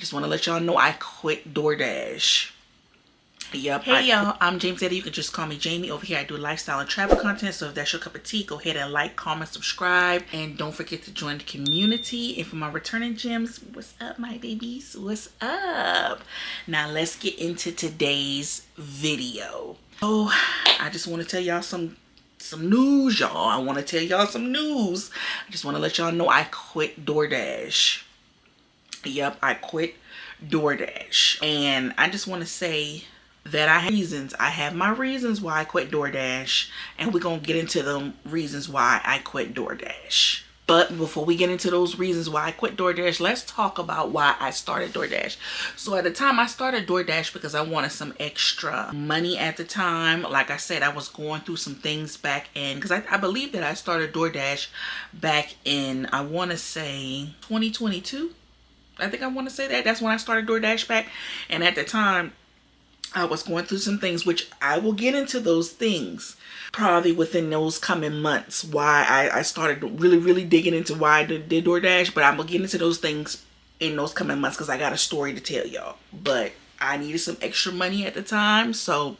Just want to let y'all know I quit DoorDash. Yep. Hey y'all, I'm James Eddie. You can just call me Jamie. Over here I do lifestyle and travel content. So if that's your cup of tea, go ahead and like, comment, subscribe, and don't forget to join the community. And for my returning gems, what's up my babies? What's up? Now let's get into today's video. Oh, I just want to tell y'all some news, y'all. I want to tell y'all some news. I just want to let y'all know I quit DoorDash. Yep, I quit DoorDash. And I just want to say that I have my reasons why I quit DoorDash, and we're gonna get into the reasons why I quit DoorDash. But before we get into those reasons why I quit DoorDash, let's talk about why I started DoorDash. So at the time I started DoorDash because I wanted some extra money at the time. Like I said, I was going through some things back in, because I believe that I started DoorDash back in, I want to say 2022. I think I want to say that's when I started DoorDash back. And at the time I was going through some things, which I will get into those things probably within those coming months, why I started really digging into why I did DoorDash. But I'm gonna get into those things in those coming months because I got a story to tell y'all. But I needed some extra money at the time, so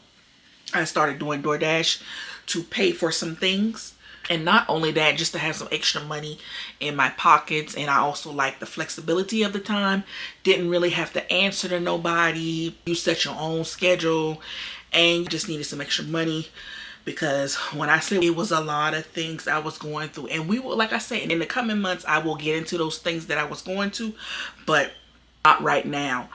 I started doing DoorDash to pay for some things. And not only that, just to have some extra money in my pockets. And I also like the flexibility of the time. Didn't really have to answer to nobody. You set your own schedule, and you just needed some extra money. Because when I say it was a lot of things I was going through, and we will, like I said, in the coming months I will get into those things that I was going to, but not right now.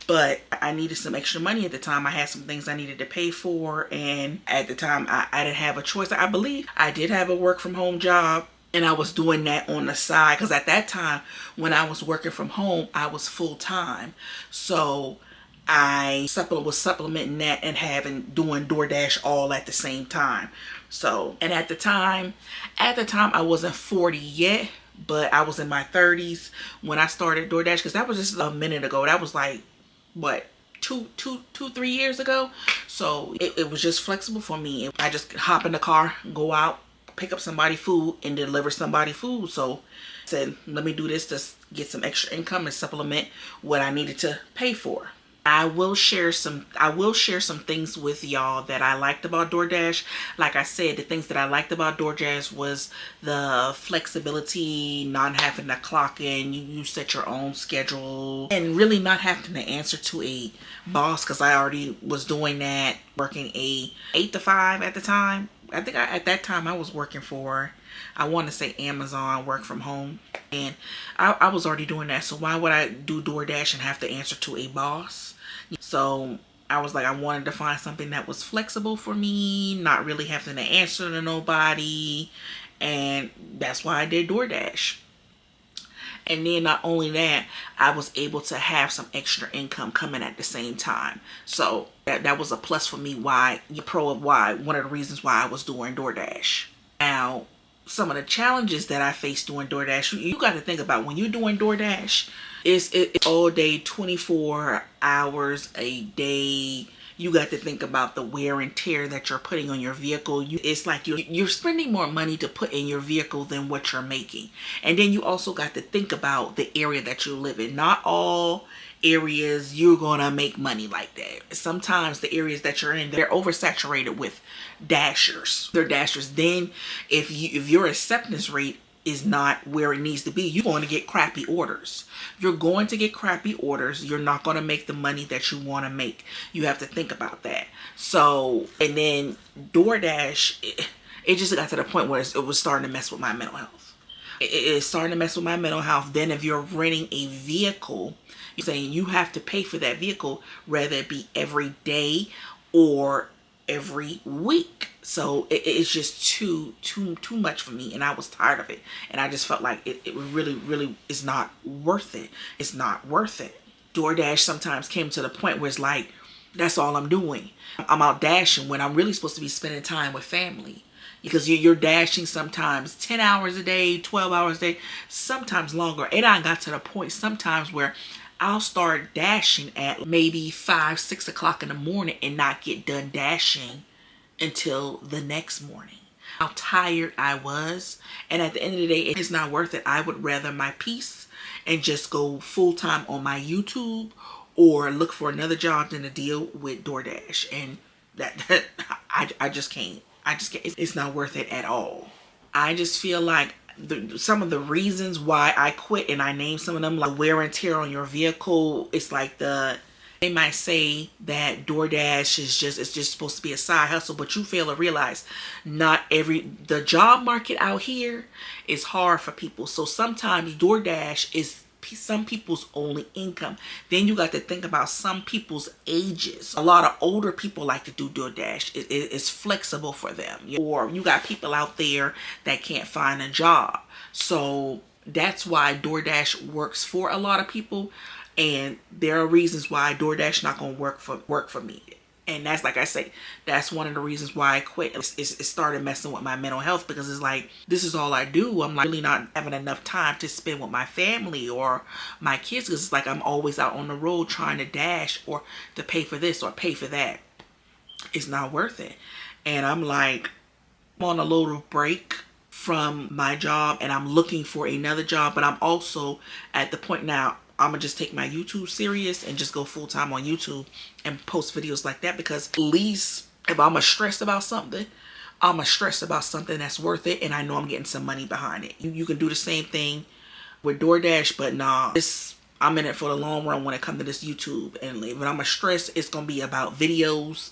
But I needed some extra money at the time. I had some things I needed to pay for, and at the time I didn't have a choice. I believe I did have a work from home job, and I was doing that on the side, because at that time when I was working from home I was full-time. So I was supplementing that and doing DoorDash all at the same time. So, and at the time I wasn't 40 yet, but I was in my 30s when I started DoorDash, because that was just a minute ago. That was like, what, 3 years ago. So it was just flexible for me. I just hop in the car, go out, pick up somebody food, and deliver somebody food. So I said, let me do this to get some extra income and supplement what I needed to pay for. I will share some things with y'all that I liked about DoorDash. Like I said, the things that I liked about DoorDash was the flexibility, not having to clock in. You set your own schedule, and really not having to answer to a boss, because I already was doing that, working a 8 to 5 at the time. I think at that time I was working for, I want to say Amazon, work from home, and I was already doing that. So why would I do DoorDash and have to answer to a boss? So I was like, I wanted to find something that was flexible for me, not really having to answer to nobody, and that's why I did DoorDash. And then not only that, I was able to have some extra income coming at the same time. So that was a plus for me. One of the reasons why I was doing DoorDash. Now, some of the challenges that I faced doing DoorDash, you got to think about when you're doing DoorDash, it's all day, 24 hours a day. You got to think about the wear and tear that you're putting on your vehicle. It's like you're spending more money to put in your vehicle than what you're making. And then you also got to think about the area that you live in. Not all areas you're gonna make money like that. Sometimes the areas that you're in, they're oversaturated with dashers. They're dashers. Then if your acceptance rate is not where it needs to be, you're going to get crappy orders. You're going to get crappy orders. You're not going to make the money that you want to make. You have to think about that. So, and then DoorDash, it just got to the point where it was starting to mess with my mental health. It's starting to mess with my mental health. Then if you're renting a vehicle, you're saying you have to pay for that vehicle, whether it be every day or every week. So it's just too much for me, and I was tired of it, and I just felt like it really is not worth it. It's not worth it. DoorDash sometimes came to the point where it's like, that's all I'm doing. I'm out dashing when I'm really supposed to be spending time with family, because you're dashing sometimes 10 hours a day, 12 hours a day, sometimes longer. And I got to the point sometimes where I'll start dashing at maybe 5, 6 o'clock in the morning and not get done dashing until the next morning. How tired I was. And at the end of the day, it's not worth it. I would rather my peace and just go full-time on my YouTube, or look for another job than to deal with DoorDash. And that I just can't. It's not worth it at all. I just feel like some of the reasons why I quit, and I named some of them, like wear and tear on your vehicle. It's like they might say that DoorDash is just supposed to be a side hustle, but you fail to realize the job market out here is hard for people. So sometimes DoorDash is some people's only income. Then you got to think about some people's ages. A lot of older people like to do DoorDash. It's flexible for them. Or you got people out there that can't find a job. So that's why DoorDash works for a lot of people. And there are reasons why DoorDash not gonna work for me. And that's, like I say, that's one of the reasons why I quit. It started messing with my mental health, because it's like, this is all I do. I'm like really not having enough time to spend with my family or my kids, because it's like I'm always out on the road trying to dash or to pay for this or pay for that. It's not worth it. And I'm like, I'm on a little break from my job and I'm looking for another job, but I'm also at the point now, I'm gonna just take my YouTube serious and just go full-time on YouTube and post videos like that, because at least if I'm stressed about something, I'm stressed about something that's worth it, and I know I'm getting some money behind it. You can do the same thing with DoorDash, but nah, I'm in it for the long run when it comes to this YouTube. And when I'm stressed, it's gonna be about videos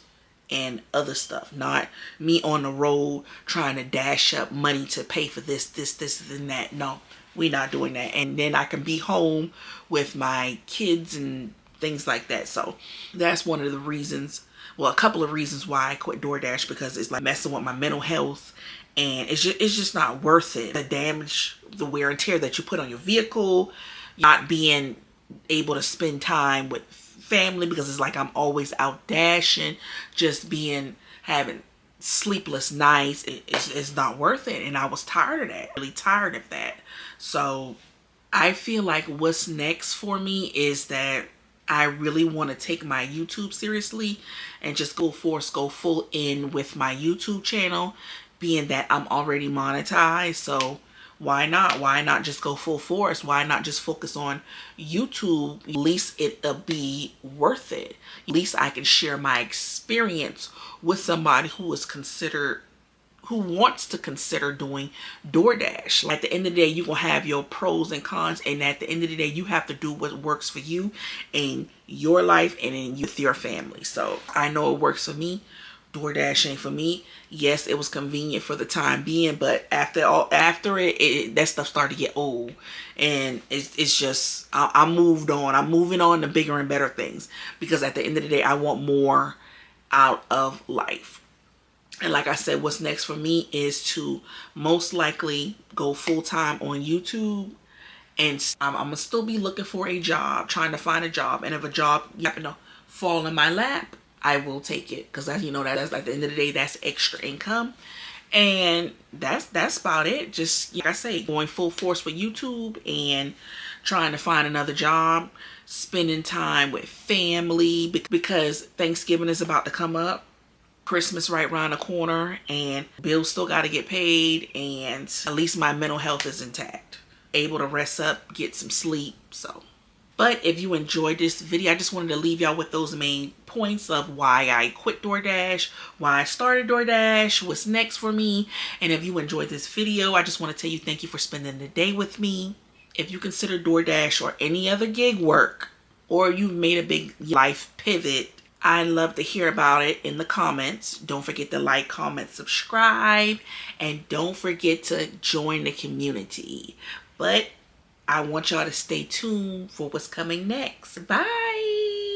and other stuff, not me on the road trying to dash up money to pay for this and that. No, we're not doing that. And then I can be home with my kids and things like that. So that's one of the reasons, well, a couple of reasons why I quit DoorDash, because it's like messing with my mental health, and it's just not worth it. The damage, the wear and tear that you put on your vehicle, not being able to spend time with family, because it's like I'm always out dashing, having sleepless nights. It's not worth it. And I was tired of that, really tired of that. So I feel like what's next for me is that I really want to take my YouTube seriously and just go full in with my YouTube channel, being that I'm already monetized. So why not just go full force? Why not just focus on YouTube? At least it'll be worth it. At least I can share my experience with somebody who wants to consider doing DoorDash. At the end of the day, you're gonna have your pros and cons, and at the end of the day, you have to do what works for you in your life and with your family. So I know it works for me. DoorDash ain't for me. Yes, it was convenient for the time being, but after it that stuff started to get old, and it's just I moved on. I'm moving on to bigger and better things, because at the end of the day, I want more out of life. And like I said, what's next for me is to most likely go full-time on YouTube, and I'm gonna still be looking for a job, trying to find a job. And if a job happen to fall in my lap, I will take it, because that's like, at the end of the day, that's extra income. And that's about it. Just like I say, going full force with YouTube and trying to find another job, spending time with family, because Thanksgiving is about to come up, Christmas right around the corner, and bills still got to get paid, and at least my mental health is intact, able to rest up, get some sleep. So, but if you enjoyed this video, I just wanted to leave y'all with those main points of why I quit DoorDash, why I started DoorDash, what's next for me. And if you enjoyed this video, I just want to tell you thank you for spending the day with me. If you consider DoorDash or any other gig work, or you've made a big life pivot, I'd love to hear about it in the comments. Don't forget to like, comment, subscribe, and don't forget to join the community. But I want y'all to stay tuned for what's coming next. Bye.